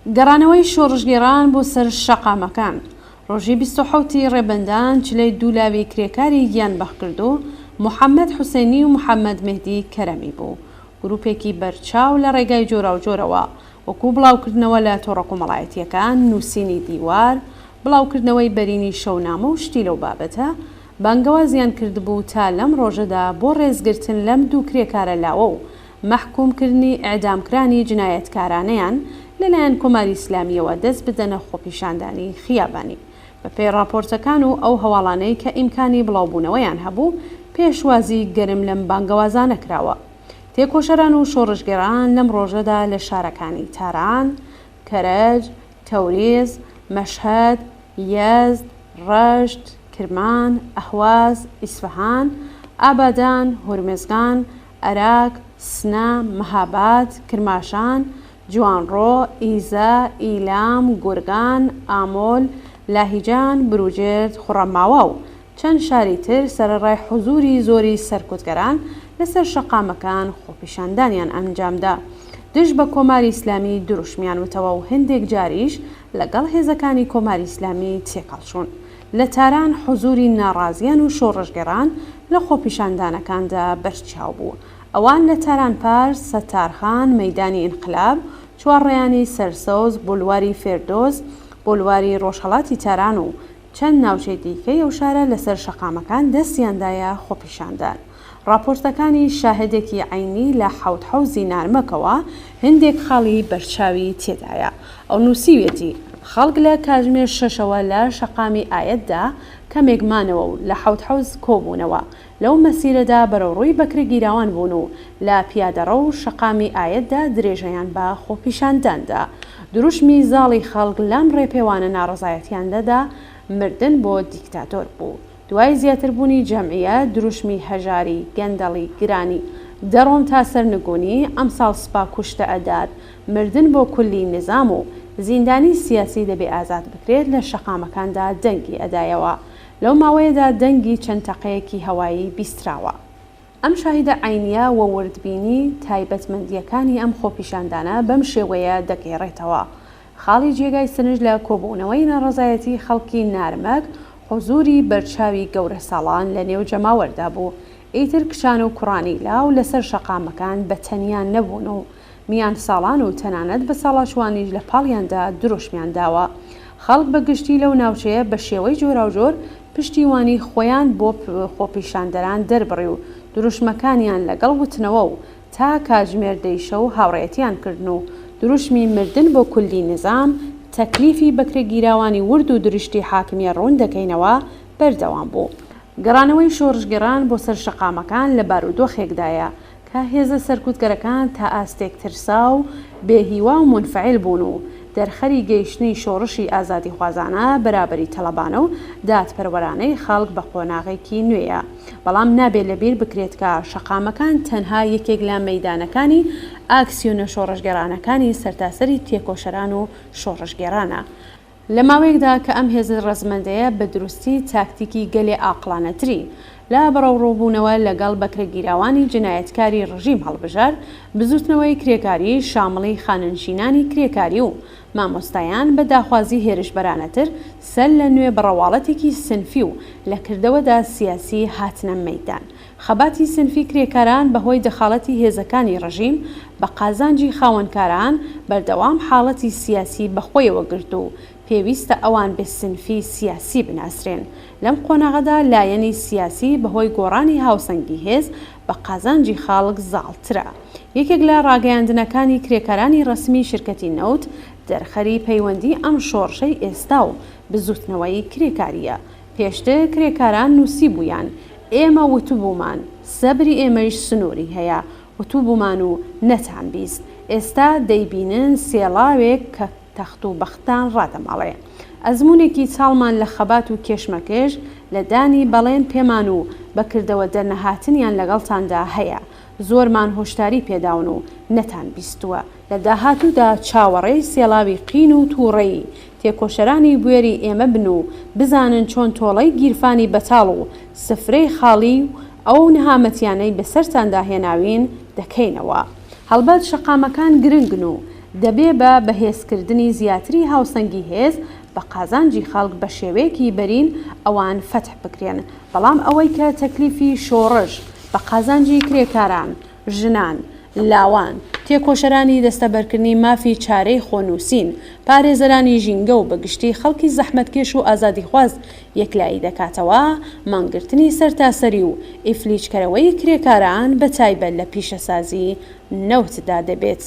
گەڕانەوەی شۆڕژگێڕان بۆ سەر شەقامەکان. ڕۆژی 27 ڕێبەندان چلەی دوولاوی کرێکاری گیانبەخ کردو محەممەد حوسێنی و محەممەد مهدی کەرەمی بوو. گروپێکی بەرچاو لە ڕێگای جۆرا و جۆرەوە وەکو بڵاوکردنەوە لە تۆڕەکۆمەڵایەتیەکان، نووسینی دیوار، بڵاوکردنەوەی بەرینی شەونامە و شتی لەو بابەتە بانگەوە زیان کردبوو تا لەم ڕۆژەدا بۆ ڕێزگرتن لەم دوو کرێکارە لاوە و مەحکومکردنی ئەعدامکرانی جنایەتکارانەیان لەلایەن کۆماری ئیسلامیەوە دەست بدەنە خۆپیشاندانی خیابانی. بەپێی راپۆرتەکان و ئەو هەواڵانەی کە ئیمکانی بڵاوبوونەوەیان هەبوو پێشوازی گەرم لەم بانگەوازانە کراوە. تێکۆشەران و شۆڕژگێڕان لەم ڕۆژەدا لە شارەکانی تاران، کەرەج، تەوریز، مەشهەد، یەزد، ڕەشت، کرمان، ئەهواز، ئیسفەهان، ئابادان، هورمزگان، عێراق، سنە، مەهاباد، کرماشان، جوانڕۆ، ئیزە، ئیلام، گورگان، ئامۆل، لاهیجان، بروجرد، خوڕەماوە و چەند شاری تر سەرەڕای حوزوری زۆری سەرکوتگەران لەسەر شەقامەکان خۆپیشاندانیان ئەنجامدا. دژ بە کۆماری ئیسلامی دروشمیان وتەوە و هەندێک جاریش لەگەڵ هێزەکانی کۆماری ئیسلامی تێکەڵچوون. لە تاران حوزوری ناڕازیان و شۆڕژگەڕان لە خۆپیشاندانەکاندا بەرچاو بوو. ئەوان لە تاران پارس، سەتارخان، مەیدانی ئینقلاب، چوارڕێیانی سەرسەوز، بولواری فێردۆز، بولواری ڕۆژهەڵاتی تاران و چەند ناوچەی دیکەی ئەو شارە لەسەر شەقامەکان دەستیاندایە خۆپیشاندان. راپۆرتەکانی شاهدێکی عینی لە حەوت حەوزی نارمەکەوە هەندێک خاڵی بەرچاوی تێدایە. ئەو نووسیوێتی خەڵک لە کاتژمێر 6ەوە لە شەقامی ئایەتدا کەمێکمانەوە و لە حەوت حەوز کۆبوونەوە. لەو مەسیرەدا بەرەوڕووی بەکرێ گیراوان بوون و لە پیادەڕە و شەقامی ئایەتدا درێژەیان بە خۆپیشانداندا. دروشمی زاڵی خەڵک لەم ڕێپێوانە ناڕزایەتیاندەدا مردن بۆ دیکتاتۆر بوو. دوای زیاتربوونی جەمعیە، دروشمی هەژاری، گەندەڵی، گرانی، دەڕۆم تا سەرنگونی، ئەمساڵ سوپا کوشتە ئەدار، مردن بۆ کولی نظام و زیندانی سیاسی دەبێ ئازاد بکرێت لە شەقامەکاندا دەنگی ئەدایەوە. لەو ماوەیەدا دەنگی چەند تەقەیەکی هەوایی بیستراوە. ئەم شاهیدە عینیە و وردبینی تایبەتمەندیەکانی ئەم خۆپیشاندانە بەم شێوەیە دەگەێڕێتەوە. خاڵی جێگای سنج لە کۆبوونەوەی ناڕزایەتی خەڵکی نارمەک حوزوری بەرچاوی گەورە ساڵان لە نێو جەماوەردا بوو. ئیتر کشان و کوڕانی لاو لەسەر شەقامەکان بە تەنیان نەبوون و میان ساڵان و تەنانەت بە ساڵاشوانیش لە پاڵیاندا دروشمیان داوە. خەڵک بەگشتی لەو ناوچەیە بە شێوەی جۆرا و جۆر پشتیوانی خۆیان بۆ خۆپیشاندەران دەربڕی و دروشمەکانیان لەگەڵ وتنەوە و تا کاتژمێر دەیشە و هاوڕێتیان کردن و دروشمی مردن بۆ کولی نظام تەکلیفی بەکرێگیراوانی ورد و دروشتی حاکمیە ڕوون دەکەینەوە بەردەوام بوو. گەڕانەوەی شۆڕژگێڕان بۆ سەر شەقامەکان لە بارودۆخێکدایە کە هێزە سەرکوتگەرەکان تا ئاستێک ترسا و بێهیوا و منفعیل بوون و دەرخەری گەیشتنی شۆڕشی ئازادی خوازانە بەرابەری تەلەبانە و دادپەروەرانەی خەڵک بە قۆناغێکی نوێیە. بەڵام نابێت لەبیر بکرێت کە شەقامەکان تەنها یەکێک لە مەیدانەکانی ئاکسیۆنە شۆڕژگێڕانەکانی سەرتاسەری تێکۆشەران و شۆڕژگێڕانە. لە ماوەیەکدا کە ئەم هێزە ڕەزمەندەیە بە دروستی تاکتیکی گەلێ ئاقلانەتری لا بەڕەوڕۆبوونەوە لەگەڵ بەکرێگیراوانی جنایەتکاری ڕژیم هەڵبژار، بزوتنەوەی کرێکاری شامڵی خاننشینانی کرێکاری و مامۆستایان بە داخوازی هێرشبەرانەتر سەر لە نوێ بەڕەواڵەتێکی سنفی و لە کردەوەدا سیاسی هاتنە مەیدان. خەباتی سنفی کرێکاران بەهۆی دەخاڵەتی هێزەکانی ڕژیم بە قازانجی خاوەنکاران بەردەوام حاڵەتی سیاسی بەخۆیەوە گرت و پێویستە ئەوان بە سنفی سیاسی بناسرێن. لەم قۆناغەدا لایەنی سیاسی بەهۆی گۆڕانی هاوسەنگی هێز بە قازانجی خاڵک زاڵترە. یەکێک لە ڕاگەیاندنەکانی کرێکارانی ڕسمی شرکەتی نەوت دەرخەری پەیوەندی ئەم شۆڕشەی ئێستا و بزوتنەوەی کرێکاریە. پێشتر کرێکاران نووسی بوویان ئێمە وتوبوومان، سەبری ئێمەش سنووری هەیە، وتوبوومان و نەتان بیست. ئێستا دەیبینن سێڵاوێک کە تەخت و بەختان ڕادەماڵێ. ئەزمونێکی چاڵمان لە خەبات و کێشمەکێش لە دانی بەڵێن پێمان و بەکردەوە دەرنەهاتنیان لەگەڵتاندا هەیە. زۆرمان هۆشداری پێداون و نەتان بیستووە. لە داهاتوودا چاوەڕێی سێڵاوی قین و تووڕەیی تێکۆشەرانی بوێری ئێمە بن و بزانن چۆن تۆڵەی گیرفانی بەتاڵ و سفرەی خاڵی ئەو نەهامەتیانەی بەسەرتاندا هێناوین دەکەینەوە. هەڵبەت شەقامەکان گرنگن و دەبێ بە بەهێزکردنی زیاتری هاوسەنگی هێز بە قازانجی خەڵک بە شێوەیەکی بەرین ئەوان فەتح بکرێن، بەڵام ئەوەی کە تەکلیفی شۆڕش بە قازانجی کرێکاران، ژنان، لاوان، تێکۆشەرانی دەستەبەرکردنی مافی چارەی خۆنووسین، پارێزەرانی ژینگە و بەگشتی خەڵکی زەحمەتکێش و ئازادیخواز یەکلایی دەکاتەوە مانگرتنی سەرتاسەری و ئیفلیچکەرەوەی کرێکاران بە تایبەت لە پیشەسازی نەوتدا دەبێت.